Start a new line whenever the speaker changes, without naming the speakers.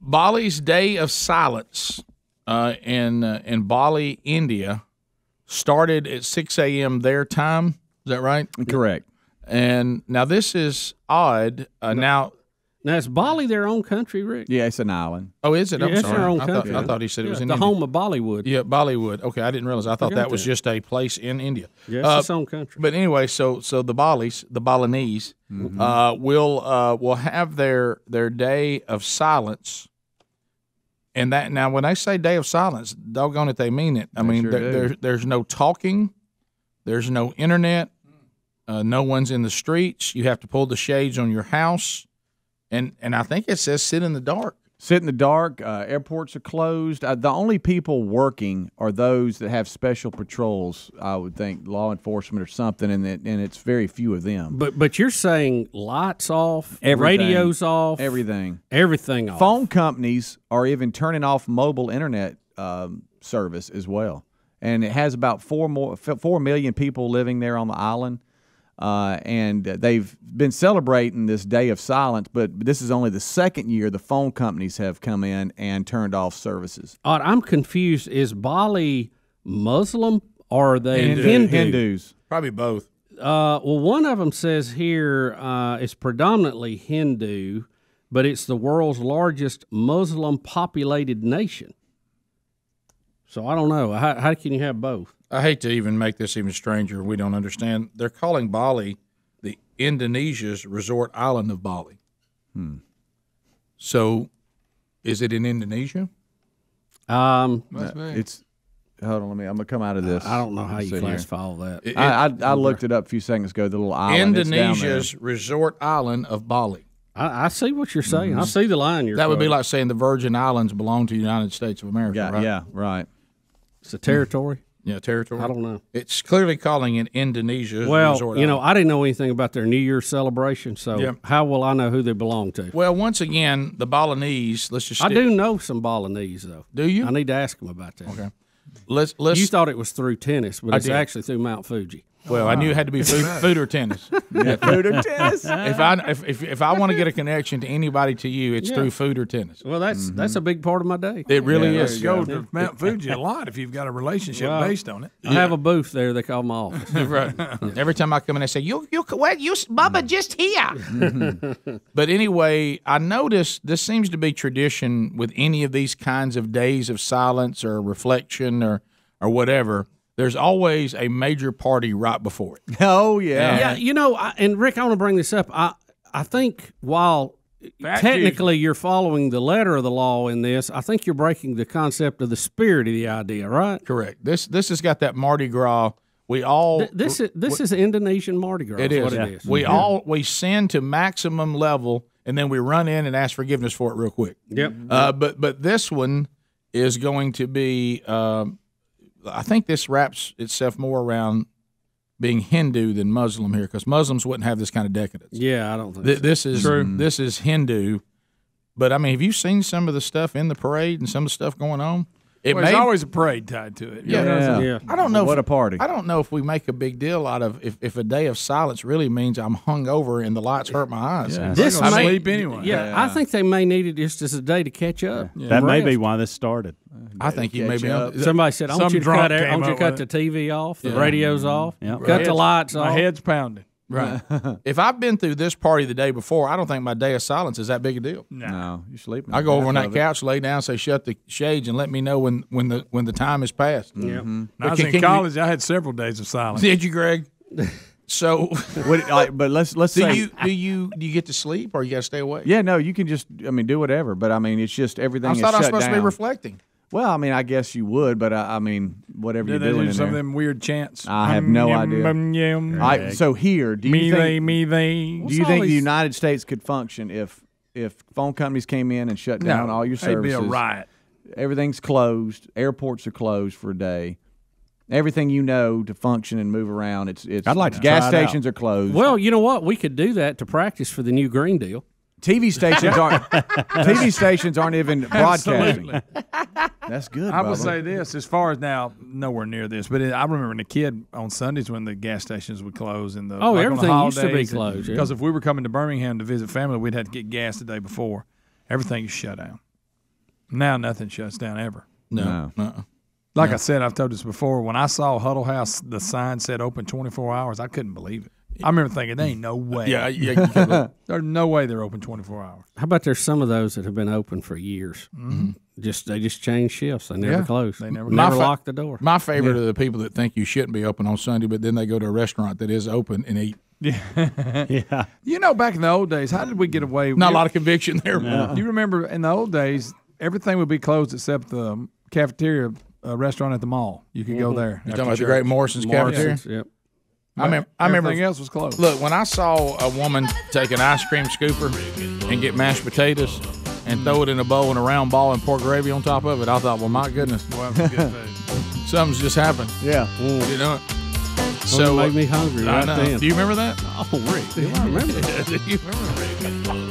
Bali's Day of Silence in Bali, India, started at 6 a.m. their time. Is that right?
Correct.
And now this is odd. Now
is Bali their own country, Rick?
Yeah, it's an island.
Oh, is it? I'm
it's
sorry.
their own
I
country.
thought he said it was in
the
India.
home of Bollywood.
Yeah, Bollywood. Okay, I didn't realize. I thought that was just a place in India.
Yeah, it's its own country.
But anyway, so the Balinese, will have their day of silence. And that now, when they say day of silence, doggone it, they mean it. I mean, there's no talking, there's no internet, no one's in the streets. You have to pull the shades on your house, and I think it says sit in the dark.
Sit in the dark. Airports are closed. The only people working are those that have special patrols. I would think law enforcement or something, and it's very few of them.
But you're saying lights off,
Everything.
radios off,
Everything
off.
Phone companies are even turning off mobile internet service as well, and it has about 4 million people living there on the island. And they've been celebrating this day of silence, but this is only the second year the phone companies have come in and turned off services.
I'm confused. Is Bali Muslim or are they Hindu?
Hindus.
Probably both.
Well, one of them says here it's predominantly Hindu, but it's the world's largest Muslim populated nation. So I don't know. How can you have both?
I hate to even make this even stranger. We don't understand. They're calling Bali the Indonesia's resort island of Bali. So, is it in Indonesia?
It's hold on. I'm gonna come out of this.
I don't know how you classify all that.
I looked it up a few seconds ago. The little island.
Indonesia's resort island of Bali.
I see what you're saying. I see the line you're.
That would be like saying the Virgin Islands belong to the United States of America. Right?
Yeah, right.
It's a territory.
Yeah, territory.
I don't know.
It's clearly calling it Indonesia's resort
island. I didn't know anything about their New Year's celebration, so how will I know who they belong to?
Well, once again, the Balinese.
I do know some Balinese though.
Do you?
I need to ask them about that.
Okay. Let's.
You thought it was through tennis, but it's actually through Mount Fuji.
Well, I knew it had to be food or tennis.
Yeah, food or tennis.
If I want to get a connection to anybody to you, it's through food or tennis.
Well, that's a big part of my day.
It really is.
You go to Mount Fuji a lot if you've got a relationship based on it.
I have a booth there. They call my office.
Right. Every time I come in, they say, "You, Bubba, just here." But anyway, I noticed this seems to be tradition with any of these kinds of days of silence or reflection or whatever. There's always a major party right before it.
Oh, yeah.
Yeah, and Rick, I want to bring this up. I think while technically you're following the letter of the law in this, I think you're breaking the concept of the spirit of the idea, right?
Correct. This has got that Mardi Gras. We all
this is Indonesian Mardi Gras.
It is.
What it is.
We sin to maximum level, and then we run in and ask forgiveness for it real quick.
Yep.
But this one is going to be. I think this wraps itself more around being Hindu than Muslim here, because Muslims wouldn't have this kind of decadence.
Yeah, I don't think so.
This is true. This is Hindu, but I mean, have you seen some of the stuff in the parade and some of the stuff going on?
There's always a parade tied to it.
Yeah. I don't know.
What a party!
I don't know if we make a big deal out of if a day of silence really means I'm hungover and the lights hurt my eyes.
Yeah. This may sleep anyway.
Yeah, I think they may need it just as a day to catch up.
Yeah. That may be why this started.
I think you may be.
Somebody said, "I want you to cut the TV off, the radio's off, cut the lights off."
My head's pounding.
Right. If I've been through this party the day before, I don't think my day of silence is that big a deal.
No, you're sleeping.
I go over on that couch, lay down, say shut the shades, and let me know when the time has passed.
Yeah.
When I was in college, I had several days of silence.
Did you, Greg? So,
but let's say,
do you get to sleep or you got to stay awake?
Yeah, no, you can just do whatever. But I mean, it's just everything.
I thought I was
shut
supposed
down.
to be reflecting.
Well, I mean, I guess you would, but I mean, whatever you're doing in
some
there.
of them weird chants.
I have no idea. So here, do you think the United States could function if phone companies came in and shut down all your services?
It'd be a riot.
Everything's closed. Airports are closed for a day. Everything to function and move around. It's.
I'd like to
gas
try it
stations are closed.
Well, you know what? We could do that to practice for the new Green Deal.
TV stations aren't even broadcasting. That's good.
I will say this: as far as now, nowhere near this, but I remember as a kid on Sundays when the gas stations would close and
everything used to be closed.
Because if we were coming to Birmingham to visit family, we'd have to get gas the day before. Everything is shut down. Now nothing shuts down ever.
No.
Like I said, I've told this before. When I saw Huddle House, the sign said open 24 hours. I couldn't believe it. I remember thinking, there ain't no way.
Yeah.
There's no way they're open 24 hours.
How about there's some of those that have been open for years? Mm-hmm. They just change shifts. They never close. They never lock the door.
My favorite are the people that think you shouldn't be open on Sunday, but then they go to a restaurant that is open and eat.
Yeah.
You know, back in the old days, how did we get away?
Not a lot of conviction there.
You remember in the old days, everything would be closed except the cafeteria restaurant at the mall. You could go there.
You talking about the Great Morrison's cafeteria?
Yep.
I remember.
Everything else was closed.
Look, when I saw a woman take an ice cream scooper and get mashed potatoes and throw it in a bowl and a round ball and pour gravy on top of it, I thought, well, my goodness,
Boy, that was good food.
something's just happened.
Yeah.
You know.
So it made me hungry right then.
Do you remember that?
Oh, Rick, do I remember that?
Do you remember that?